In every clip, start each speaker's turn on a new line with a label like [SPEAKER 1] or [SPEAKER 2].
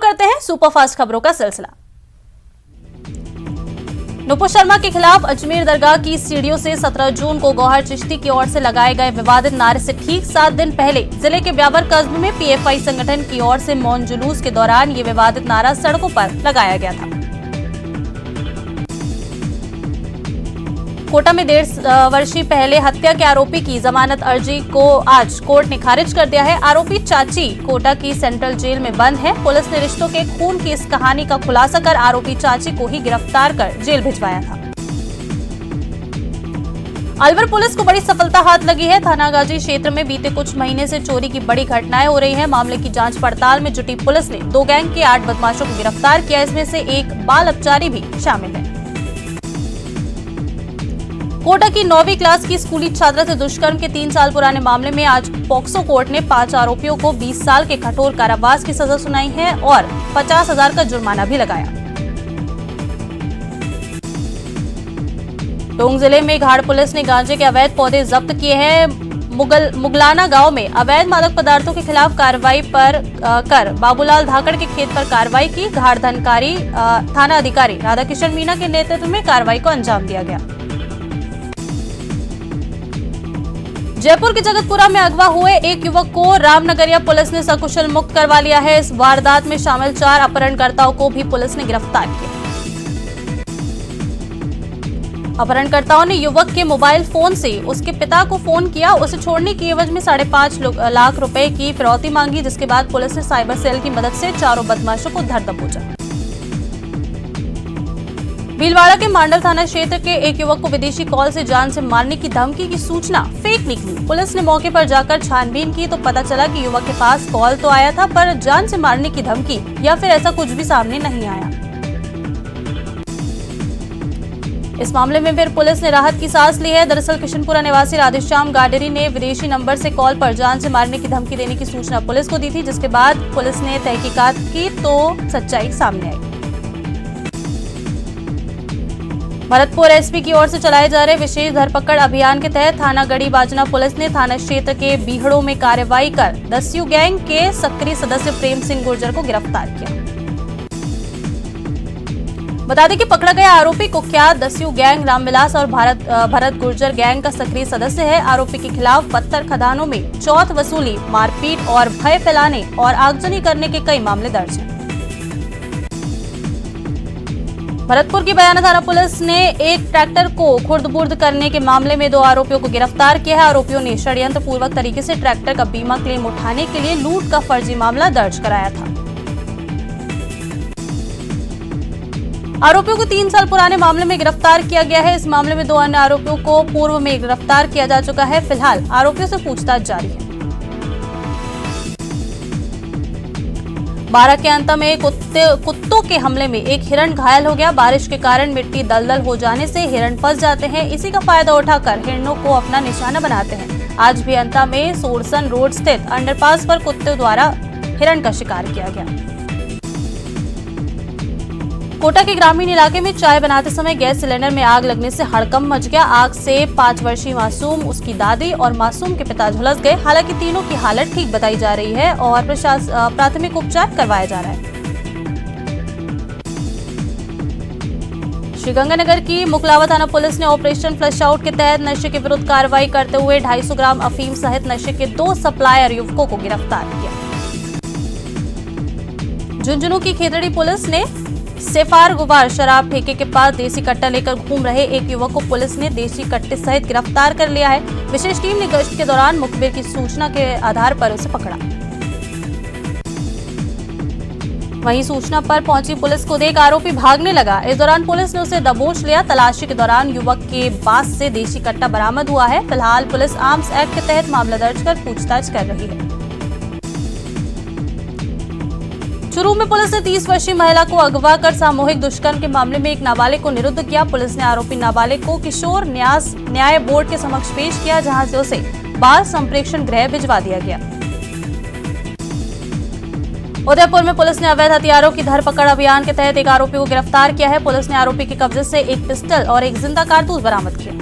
[SPEAKER 1] करते हैं सुपरफास्ट खबरों का सिलसिला। नुपुर शर्मा के खिलाफ अजमेर दरगाह की सीढ़ियों से 17 जून को गौहर चिश्ती की ओर से लगाए गए विवादित नारे से ठीक 7 दिन पहले जिले के ब्यावर कस्बे में पीएफआई संगठन की ओर से मौन जुलूस के दौरान ये विवादित नारा सड़कों पर लगाया गया था। कोटा में 1.5 वर्षीय पहले हत्या के आरोपी की जमानत अर्जी को आज कोर्ट ने खारिज कर दिया है। आरोपी चाची कोटा की सेंट्रल जेल में बंद है। पुलिस ने रिश्तों के खून की इस कहानी का खुलासा कर आरोपी चाची को ही गिरफ्तार कर जेल भिजवाया था। अलवर पुलिस को बड़ी सफलता हाथ लगी है। थानागाजी क्षेत्र में बीते कुछ महीने से चोरी की बड़ी घटनाएं हो रही हैं। मामले की जांच पड़ताल में जुटी पुलिस ने 2 गैंग के 8 बदमाशों को गिरफ्तार किया। इसमें से एक बाल अपचारी भी शामिल है। कोटा की 9वीं क्लास की स्कूली छात्रा से दुष्कर्म के 3 साल पुराने मामले में आज पॉक्सो कोर्ट ने 5 आरोपियों को 20 साल के कठोर कारावास की सजा सुनाई है और 50,000 का जुर्माना भी लगाया। टोंक जिले में घाड़ पुलिस ने गांजे के अवैध पौधे जब्त किए हैं। मुगलाना गांव में अवैध मादक पदार्थों के खिलाफ कार्रवाई कर बाबूलाल धाकड़ के खेत पर कार्रवाई की। घाड़ धनकारी थाना अधिकारी राधाकिशन मीना के नेतृत्व में कार्रवाई को अंजाम दिया गया। जयपुर के जगतपुरा में अगवा हुए एक युवक को रामनगरिया पुलिस ने सकुशल मुक्त करवा लिया है। इस वारदात में शामिल 4 अपहरणकर्ताओं को भी पुलिस ने गिरफ्तार किया। अपहरणकर्ताओं ने युवक के मोबाइल फोन से उसके पिता को फोन किया। उसे छोड़ने की एवज में 5.5 लाख रुपए की फिरौती मांगी, जिसके बाद पुलिस ने साइबर सेल की मदद से चारों बदमाशों को धर दबोचा। भीलवाड़ा के मांडल थाना क्षेत्र के एक युवक को विदेशी कॉल से जान से मारने की धमकी की सूचना फेक निकली। पुलिस ने मौके पर जाकर छानबीन की तो पता चला कि युवक के पास कॉल तो आया था, पर जान से मारने की धमकी या फिर ऐसा कुछ भी सामने नहीं आया। इस मामले में फिर पुलिस ने राहत की सांस ली है। दरअसल किशनपुरा निवासी राधेश्याम गाडेरी ने विदेशी नंबर से कॉल पर जान से मारने की धमकी देने की सूचना पुलिस को दी थी, जिसके बाद पुलिस ने तहकीकात की तो सच्चाई सामने आई। भरतपुर एसपी की ओर से चलाए जा रहे विशेष धरपकड़ अभियान के तहत थाना गढ़ी बाजना पुलिस ने थाना क्षेत्र के बीहड़ों में कार्रवाई कर दस्यू गैंग के सक्रिय सदस्य प्रेम सिंह गुर्जर को गिरफ्तार किया। बता दें कि पकड़ा गया आरोपी कुख्यात दस्यू गैंग रामविलास और भरत गुर्जर गैंग का सक्रिय सदस्य है। आरोपी के खिलाफ पत्थर खदानों में चौथ वसूली, मारपीट और भय फैलाने और आगजनी करने के कई मामले दर्ज हैं। भरतपुर की बयाना थाना पुलिस ने एक ट्रैक्टर को खुर्द-बुर्द करने के मामले में 2 आरोपियों को गिरफ्तार किया है। आरोपियों ने षड्यंत्र पूर्वक तरीके से ट्रैक्टर का बीमा क्लेम उठाने के लिए लूट का फर्जी मामला दर्ज कराया था। आरोपियों को 3 साल पुराने मामले में गिरफ्तार किया गया है। इस मामले में 2 अन्य आरोपियों को पूर्व में गिरफ्तार किया जा चुका है। फिलहाल आरोपियों से पूछताछ जारी है। 12 के अंत में कुत्तों के हमले में एक हिरण घायल हो गया। बारिश के कारण मिट्टी दलदल हो जाने से हिरण फंस जाते हैं। इसी का फायदा उठाकर हिरणों को अपना निशाना बनाते हैं। आज भी अंता में सोरसन रोड स्थित अंडरपास पर कुत्ते द्वारा हिरण का शिकार किया गया। कोटा के ग्रामीण इलाके में चाय बनाते समय गैस सिलेंडर में आग लगने से हड़कंप मच गया। आग से 5 वर्षीय मासूम, उसकी दादी और मासूम के पिता झुलस गए। हालांकि तीनों की हालत ठीक बताई जा रही है और प्राथमिक उपचार करवाया जा रहा है। श्रीगंगानगर की मुकलावा थाना पुलिस ने ऑपरेशन फ्लश आउट के तहत नशे के विरुद्ध कार्रवाई करते हुए 250 ग्राम अफीम सहित नशे के 2 सप्लायर युवकों को गिरफ्तार किया। झुंझुनू की खेतड़ी पुलिस ने सेफार गुवार शराब ठेके के पास देसी कट्टा लेकर घूम रहे एक युवक को पुलिस ने देसी कट्टे सहित गिरफ्तार कर लिया है। विशेष टीम ने गश्त के दौरान मुखबिर की सूचना के आधार पर उसे पकड़ा। वहीं सूचना पर पहुंची पुलिस को देख आरोपी भागने लगा। इस दौरान पुलिस ने उसे दबोच लिया। तलाशी के दौरान युवक के बास से देसी कट्टा बरामद हुआ है। फिलहाल पुलिस आर्म्स एक्ट के तहत मामला दर्ज कर पूछताछ कर रही है। चुरू में पुलिस ने 30 वर्षीय महिला को अगवा कर सामूहिक दुष्कर्म के मामले में एक नाबालिग को निरुद्ध किया। पुलिस ने आरोपी नाबालिग को किशोर न्याय बोर्ड के समक्ष पेश किया, जहां से उसे बाल संप्रेक्षण गृह भिजवा दिया गया। उदयपुर में पुलिस ने अवैध हथियारों की धरपकड़ अभियान के तहत एक आरोपी को गिरफ्तार किया है। पुलिस ने आरोपी के कब्जे से एक पिस्टल और एक जिंदा कारतूस बरामद किया।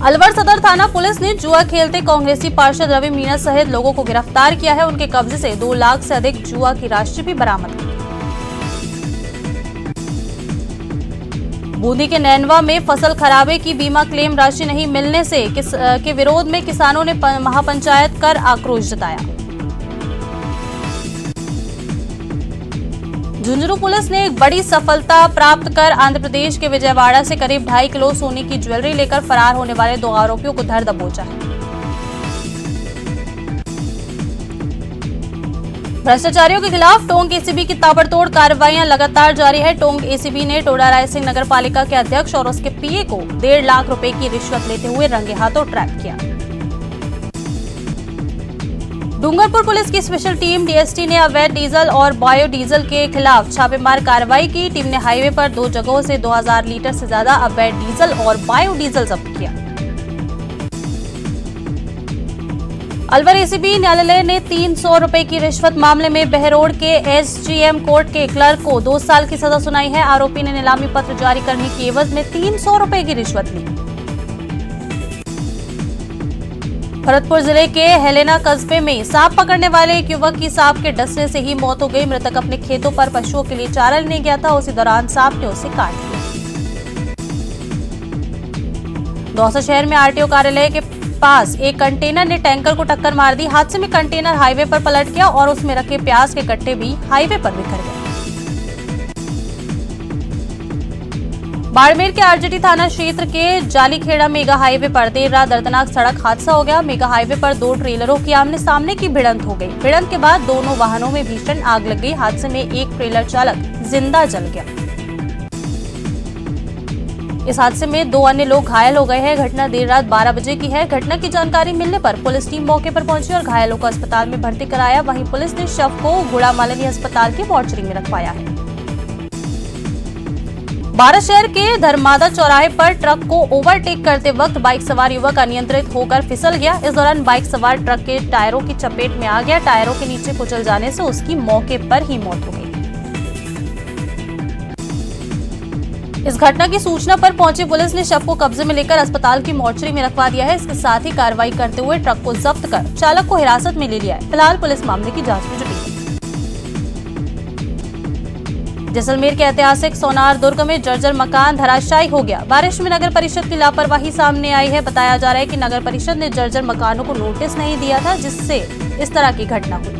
[SPEAKER 1] अलवर सदर थाना पुलिस ने जुआ खेलते कांग्रेसी पार्षद रवि मीणा सहित लोगों को गिरफ्तार किया है। उनके कब्जे से 2 लाख से अधिक जुआ की राशि भी बरामद की। बूंदी के नैनवा में फसल खराबे की बीमा क्लेम राशि नहीं मिलने से के विरोध में किसानों ने महापंचायत कर आक्रोश जताया। झुंझुनू पुलिस ने एक बड़ी सफलता प्राप्त कर आंध्र प्रदेश के विजयवाड़ा से करीब 2.5 किलो सोने की ज्वेलरी लेकर फरार होने वाले 2 आरोपियों को धर दबोचा है। भ्रष्टाचारियों के खिलाफ टोंक एसीबी की ताबड़तोड़ कार्रवाइयां लगातार जारी है। टोंक एसीबी ने टोडा रायसिंह नगर पालिका के अध्यक्ष और उसके पीए को 1.5 लाख रुपए की रिश्वत लेते हुए रंगे हाथों ट्रैप किया। डूंगरपुर पुलिस की स्पेशल टीम डीएसटी ने अवैध डीजल और बायोडीजल के खिलाफ छापेमार कार्रवाई की। टीम ने हाईवे पर 2 जगहों से 2000 लीटर से ज्यादा अवैध डीजल और बायोडीजल जब्त किया। अलवर एसीबी न्यायालय ने 300 रुपए की रिश्वत मामले में बहरोड के एसजीएम कोर्ट के क्लर्क को 2 साल की सजा सुनाई है। आरोपी ने नीलामी पत्र जारी करने की एवज में 300 रुपए की रिश्वत ली। भरतपुर जिले के हेलेना कस्बे में सांप पकड़ने वाले एक युवक की सांप के डसने से ही मौत हो गई। मृतक अपने खेतों पर पशुओं के लिए चारा लेने गया था। उसी दौरान सांप ने उसे काट लिया। दौसा शहर में आरटीओ कार्यालय के पास एक कंटेनर ने टैंकर को टक्कर मार दी। हादसे में कंटेनर हाईवे पर पलट गया और उसमें रखे प्याज के कट्टे भी हाईवे पर बिखर गए। बाड़मेर के आरजेडी थाना क्षेत्र के जालीखेड़ा मेगा हाईवे पर देर रात दर्दनाक सड़क हादसा हो गया। मेगा हाईवे पर 2 ट्रेलरों की आमने सामने की भिड़ंत हो गई। भिड़ंत के बाद दोनों वाहनों में भीषण आग लग गई। हादसे में एक ट्रेलर चालक जिंदा जल गया। इस हादसे में 2 अन्य लोग घायल हो गए हैं। घटना देर रात 12 बजे की है। घटना की जानकारी मिलने पर पुलिस टीम मौके पर पहुंची और घायलों को अस्पताल में भर्ती कराया। वहीं पुलिस ने शव को गुड़ामालिनी अस्पताल के मॉर्चरी में रखवाया है। भारत शहर के धर्मादा चौराहे पर ट्रक को ओवरटेक करते वक्त बाइक सवार युवक अनियंत्रित होकर फिसल गया। इस दौरान बाइक सवार ट्रक के टायरों की चपेट में आ गया। टायरों के नीचे कुचल जाने से उसकी मौके पर ही मौत हो गई। इस घटना की सूचना पर पहुंची पुलिस ने शव को कब्जे में लेकर अस्पताल की मॉर्चरी में रखवा दिया है। इसके साथ ही कार्रवाई करते हुए ट्रक को जब्त कर चालक को हिरासत में ले लिया है। फिलहाल पुलिस मामले की जांच में जुटी है। जैसलमेर के ऐतिहासिक सोनार दुर्ग में जर्जर मकान धराशायी हो गया। बारिश में नगर परिषद की लापरवाही सामने आई है। बताया जा रहा है कि नगर परिषद ने जर्जर मकानों को नोटिस नहीं दिया था, जिससे इस तरह की घटना हुई।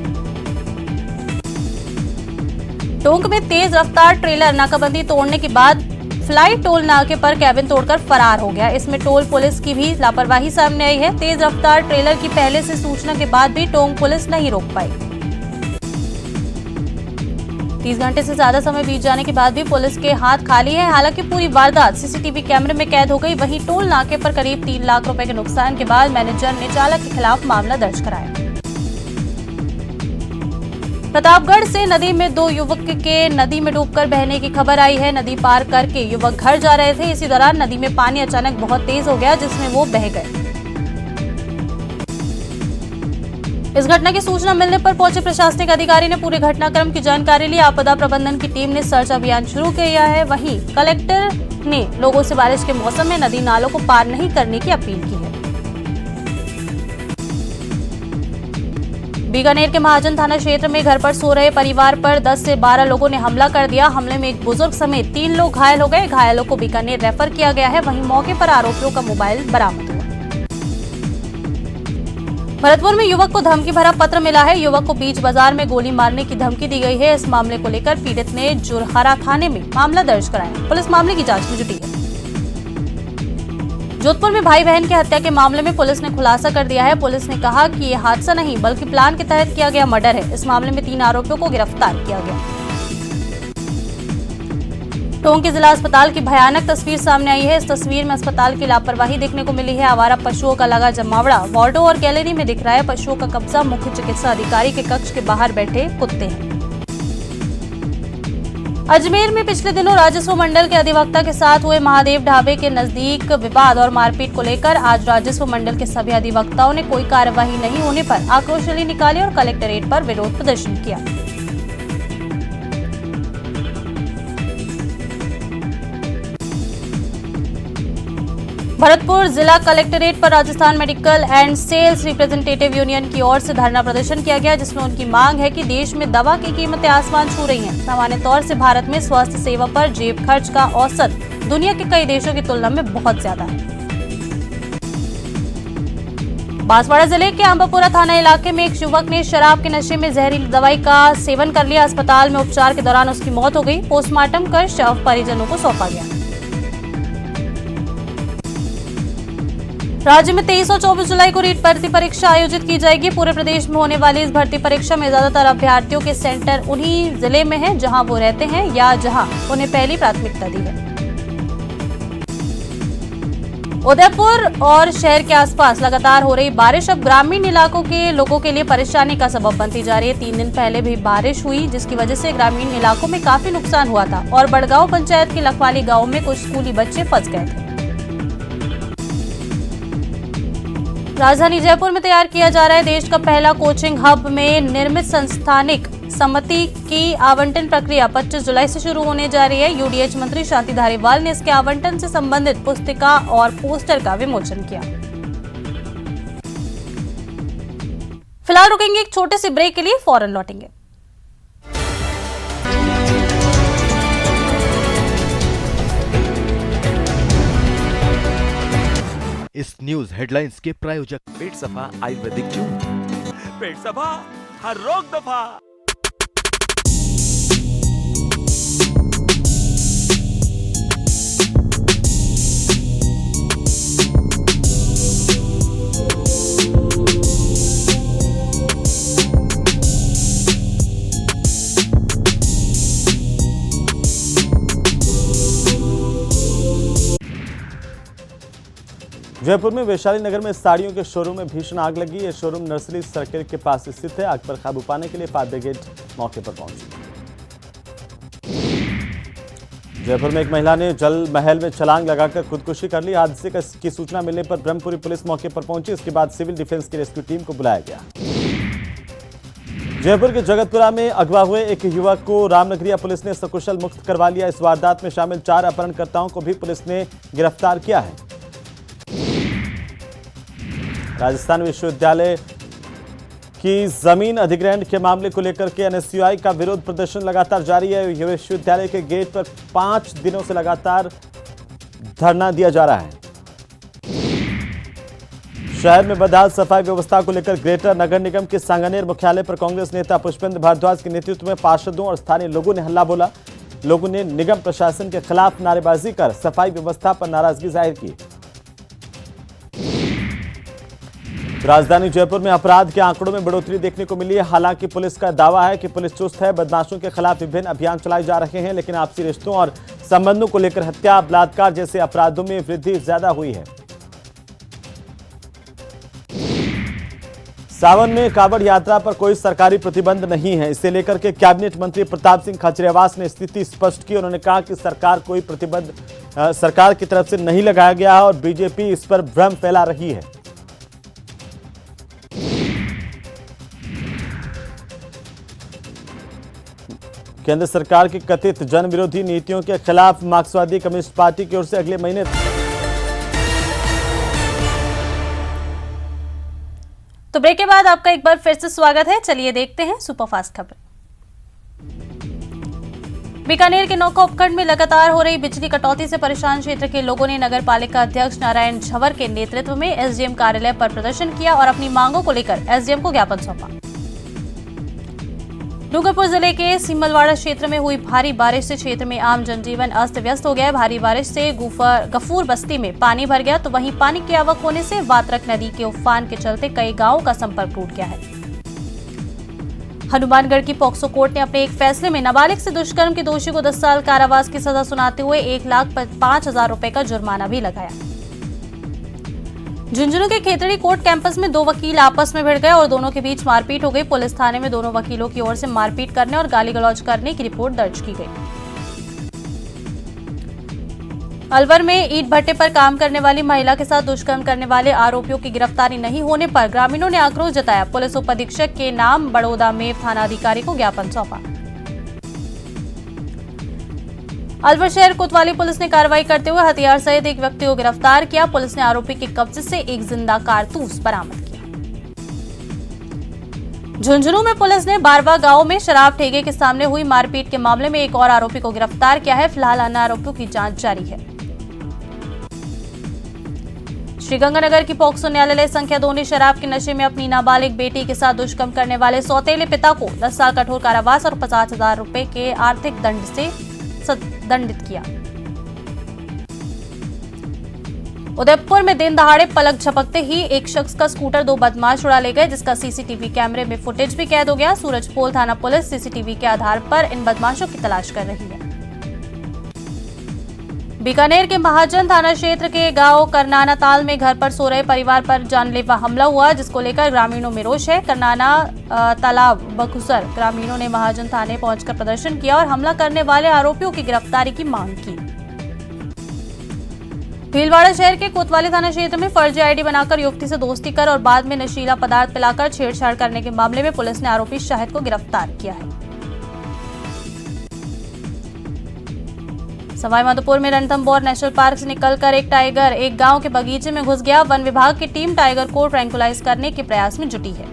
[SPEAKER 1] टोंक में तेज रफ्तार ट्रेलर नाकाबंदी तोड़ने के बाद फ्लाई टोल नाके पर कैबिन तोड़कर फरार हो गया। इसमें टोल पुलिस की भी लापरवाही सामने आई है। तेज रफ्तार ट्रेलर की पहले से सूचना के बाद भी टोंक पुलिस नहीं रोक पाई। 30 घंटे से ज्यादा समय बीत जाने के बाद भी पुलिस के हाथ खाली है। हालांकि पूरी वारदात सीसीटीवी कैमरे में कैद हो गई। वहीं टोल नाके पर करीब 3 लाख रुपए के नुकसान के बाद मैनेजर ने चालक के खिलाफ मामला दर्ज कराया। प्रतापगढ़ से नदी में 2 युवक के नदी में डूबकर बहने की खबर आई है। नदी पार करके युवक घर जा रहे थे। इसी दौरान नदी में पानी अचानक बहुत तेज हो गया, जिसमें वो बह गए। इस घटना की सूचना मिलने पर पहुंचे प्रशासनिक अधिकारी ने पूरे घटनाक्रम की जानकारी ली। आपदा प्रबंधन की टीम ने सर्च अभियान शुरू किया है। वहीं कलेक्टर ने लोगों से बारिश के मौसम में नदी नालों को पार नहीं करने की अपील की है। बीकानेर के महाजन थाना क्षेत्र में घर पर सो रहे परिवार पर 10 से 12 लोगों ने हमला कर दिया। हमले में एक बुजुर्ग समेत 3 लोग घायल हो गए। घायलों को बीकानेर रेफर किया गया है। वहीं मौके पर आरोपियों का मोबाइल बरामद हुआ। भरतपुर में युवक को धमकी भरा पत्र मिला है। युवक को बीच बाजार में गोली मारने की धमकी दी गई है। इस मामले को लेकर पीड़ित ने जुरहरा थाने में मामला दर्ज कराया। पुलिस मामले की जांच में जुटी है। जोधपुर में भाई बहन की हत्या के मामले में पुलिस ने खुलासा कर दिया है। पुलिस ने कहा कि ये हादसा नहीं बल्कि प्लान के तहत किया गया मर्डर है। इस मामले में 3 आरोपियों को गिरफ्तार किया गया। टोंक के जिला अस्पताल की भयानक तस्वीर सामने आई है। इस तस्वीर में अस्पताल की लापरवाही देखने को मिली है। आवारा पशुओं का लगा जमावड़ा वार्डो और गैलरी में दिख रहा है। पशुओं का कब्जा मुख्य चिकित्सा अधिकारी के कक्ष के बाहर बैठे कुत्ते हैं। अजमेर में पिछले दिनों राजस्व मंडल के अधिवक्ता के साथ हुए महादेव ढाबे के नजदीक विवाद और मारपीट को लेकर आज राजस्व मंडल के सभी अधिवक्ताओं ने कोई कार्यवाही नहीं होने पर आक्रोश रैली निकाली और कलेक्ट्रेट पर विरोध प्रदर्शन किया। भरतपुर जिला कलेक्ट्रेट पर Rajasthan medical and sales representative union की ओर से धरना प्रदर्शन किया गया, जिसमें उनकी मांग है कि देश में दवा की कीमतें आसमान छू रही हैं। सामान्य तौर से भारत में स्वास्थ्य सेवा पर जेब खर्च का औसत दुनिया के कई देशों की तुलना में बहुत ज्यादा है। बांसवाड़ा जिले के अंबापुरा थाना इलाके में एक युवक ने शराब के नशे में जहरीली दवाई का सेवन कर लिया। अस्पताल में उपचार के दौरान उसकी मौत हो गई। पोस्टमार्टम कर शव परिजनों को सौंपा गया। राज्य में 23 और 24 जुलाई को रीट भर्ती परीक्षा आयोजित की जाएगी। पूरे प्रदेश में होने वाली इस भर्ती परीक्षा में ज्यादातर अभ्यर्थियों के सेंटर उन्हीं जिले में हैं जहां वो रहते हैं या जहां उन्हें पहली प्राथमिकता दी है। उदयपुर और शहर के आसपास लगातार हो रही बारिश अब ग्रामीण इलाकों के लोगों के लिए परेशानी का सबब बनती जा रही है। 3 दिन पहले भी बारिश हुई, जिसकी वजह से ग्रामीण इलाकों में काफी नुकसान हुआ था और बड़गांव पंचायत के लखवाली गांव में कुछ स्कूली बच्चे फंस गए थे। राजधानी जयपुर में तैयार किया जा रहा है देश का पहला कोचिंग हब में निर्मित संस्थानिक समिति की आवंटन प्रक्रिया 25 जुलाई से शुरू होने जा रही है। यूडीएच मंत्री शांति धारीवाल ने इसके आवंटन से संबंधित पुस्तिका और पोस्टर का विमोचन किया। फिलहाल रुकेंगे एक छोटे से ब्रेक के लिए, फौरन लौटेंगे।
[SPEAKER 2] इस न्यूज हेडलाइंस के प्रायोजक
[SPEAKER 3] पेट सफा आयुर्वेदिक चूर्ण, पेट सफा हर रोग दफा।
[SPEAKER 4] जयपुर में वैशाली नगर में साड़ियों के शोरूम में भीषण आग लगी। यह शोरूम नर्सरी सर्किल के पास स्थित है। आग पर काबू पाने के लिए फायर ब्रिगेड मौके पर पहुंची। जयपुर में एक महिला ने जल महल में छलांग लगाकर खुदकुशी कर ली। हादसे की सूचना मिलने पर ब्रह्मपुरी पुलिस मौके पर पहुंची। इसके बाद सिविल डिफेंस की रेस्क्यू टीम को बुलाया गया। जयपुर के जगतपुरा में अगवा हुए एक युवक को रामनगरिया पुलिस ने सकुशल मुक्त करवा लिया। इस वारदात में शामिल 4 अपहरणकर्ताओं को भी पुलिस ने गिरफ्तार किया है। राजस्थान विश्वविद्यालय की जमीन अधिग्रहण के मामले को लेकर के एनएसयूआई का विरोध प्रदर्शन लगातार जारी है। विश्वविद्यालय के गेट पर 5 दिनों से लगातार धरना दिया जा रहा है। शहर में बदहाल सफाई व्यवस्था को लेकर ग्रेटर नगर निगम के सांगानेर मुख्यालय पर कांग्रेस नेता पुष्पेंद्र भारद्वाज के नेतृत्व में पार्षदों और स्थानीय लोगों ने हल्ला बोला। लोगों ने निगम प्रशासन के खिलाफ नारेबाजी कर सफाई व्यवस्था पर नाराजगी जाहिर की। राजधानी जयपुर में अपराध के आंकड़ों में बढ़ोतरी देखने को मिली है। हालांकि पुलिस का दावा है कि पुलिस चुस्त है। बदमाशों के खिलाफ विभिन्न अभियान चलाए जा रहे हैं, लेकिन आपसी रिश्तों और संबंधों को लेकर हत्या, बलात्कार जैसे अपराधों में वृद्धि ज्यादा हुई है। सावन में कांवड़ यात्रा पर कोई सरकारी प्रतिबंध नहीं है। इसे लेकर के कैबिनेट मंत्री प्रताप सिंह खाचरियावास ने स्थिति स्पष्ट की। उन्होंने कहा कि सरकार कोई प्रतिबंध सरकार की तरफ से नहीं लगाया गया है और बीजेपी इस पर भ्रम फैला रही है। केंद्र सरकार की कथित जन विरोधी नीतियों के खिलाफ मार्क्सवादी कम्युनिस्ट पार्टी की ओर से अगले महीने।
[SPEAKER 1] तो ब्रेक के बाद आपका एक बार फिर से स्वागत है। चलिए देखते हैं सुपरफास्ट खबरें। बीकानेर के नौका उपखंड में लगातार हो रही बिजली कटौती से परेशान क्षेत्र के लोगों ने नगर पालिका अध्यक्ष नारायण झंवर के नेतृत्व में एसडीएम कार्यालय पर प्रदर्शन किया और अपनी मांगों को लेकर एसडीएम को ज्ञापन सौंपा। डूंगरपुर जिले के सिमलवाड़ा क्षेत्र में हुई भारी बारिश से क्षेत्र में आम जनजीवन अस्त व्यस्त हो गया है। भारी बारिश से गफूर बस्ती में पानी भर गया, तो वहीं पानी की आवक होने से वात्रक नदी के उफान के चलते कई गांवों का संपर्क टूट गया है। हनुमानगढ़ की पॉक्सो कोर्ट ने अपने एक फैसले में नाबालिग से दुष्कर्म के दोषी को 10 साल कारावास की सजा सुनाते हुए 1,05,000 रुपए का जुर्माना भी लगाया। झुंझुनू के खेतड़ी कोर्ट कैंपस में 2 वकील आपस में भिड़ गए और दोनों के बीच मारपीट हो गई। पुलिस थाने में दोनों वकीलों की ओर से मारपीट करने और गाली गलौज करने की रिपोर्ट दर्ज की गई। अलवर में ईंट भट्टे पर काम करने वाली महिला के साथ दुष्कर्म करने वाले आरोपियों की गिरफ्तारी नहीं होने पर ग्रामीणों ने आक्रोश जताया। पुलिस उप अधीक्षक के नाम बड़ौदा में थाना अधिकारी को ज्ञापन सौंपा। अलवर शहर कोतवाली पुलिस ने कार्रवाई करते हुए हथियार सहित एक व्यक्ति को गिरफ्तार किया। पुलिस ने आरोपी के कब्जे से एक जिंदा कारतूस बरामद किया। झुंझुनू में पुलिस ने बारवा गांव में शराब ठेके के सामने हुई मारपीट के मामले में एक और आरोपी को गिरफ्तार किया है। फिलहाल अन्य आरोपियों की जांच जारी है। श्रीगंगानगर की पॉक्सो न्यायालय संख्या 2 ने शराब के नशे में अपनी नाबालिग बेटी के साथ दुष्कर्म करने वाले सौतेले पिता को 10 साल कठोर कारावास और 50,000 रुपए के आर्थिक दंड से दंडित किया। उदयपुर में दिन दहाड़े पलक झपकते ही एक शख्स का स्कूटर 2 बदमाश उड़ा ले गए, जिसका सीसीटीवी कैमरे में फुटेज भी कैद हो गया। सूरजपोल थाना पुलिस सीसीटीवी के आधार पर इन बदमाशों की तलाश कर रही है। बीकानेर के महाजन थाना क्षेत्र के गांव करनाना ताल में घर पर सो रहे परिवार पर जानलेवा हमला हुआ, जिसको लेकर ग्रामीणों में रोष है। करनाना तालाब बखुसर ग्रामीणों ने महाजन थाने पहुंचकर प्रदर्शन किया और हमला करने वाले आरोपियों की गिरफ्तारी की मांग की। भीलवाड़ा शहर के कोतवाली थाना क्षेत्र में फर्जी आईडी बनाकर युवती से दोस्ती कर और बाद में नशीला पदार्थ पिलाकर छेड़छाड़ करने के मामले में पुलिस ने आरोपी शाहिद को गिरफ्तार किया है। सवाईमाधोपुर में रणथंभौर नेशनल पार्क से निकलकर एक टाइगर एक गांव के बगीचे में घुस गया। वन विभाग की टीम टाइगर को ट्रैंकुलाइज करने के प्रयास में जुटी है।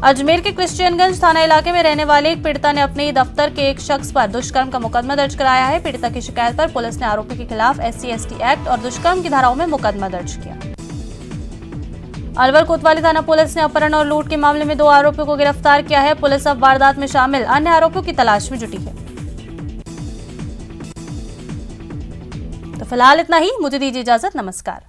[SPEAKER 1] अजमेर के क्रिश्चियनगंज थाना इलाके में रहने वाले एक पीड़िता ने अपने ही दफ्तर के एक शख्स पर दुष्कर्म का मुकदमा दर्ज कराया है। पीड़िता की शिकायत पर पुलिस ने आरोपी के खिलाफ SC/ST एक्ट और दुष्कर्म की धाराओं में मुकदमा दर्ज किया। अलवर कोतवाली थाना पुलिस ने अपहरण और लूट के मामले में 2 आरोपियों को गिरफ्तार किया है। पुलिस अब वारदात में शामिल अन्य आरोपियों की तलाश में जुटी है। तो फिलहाल इतना ही, मुझे दीजिए इजाजत। नमस्कार।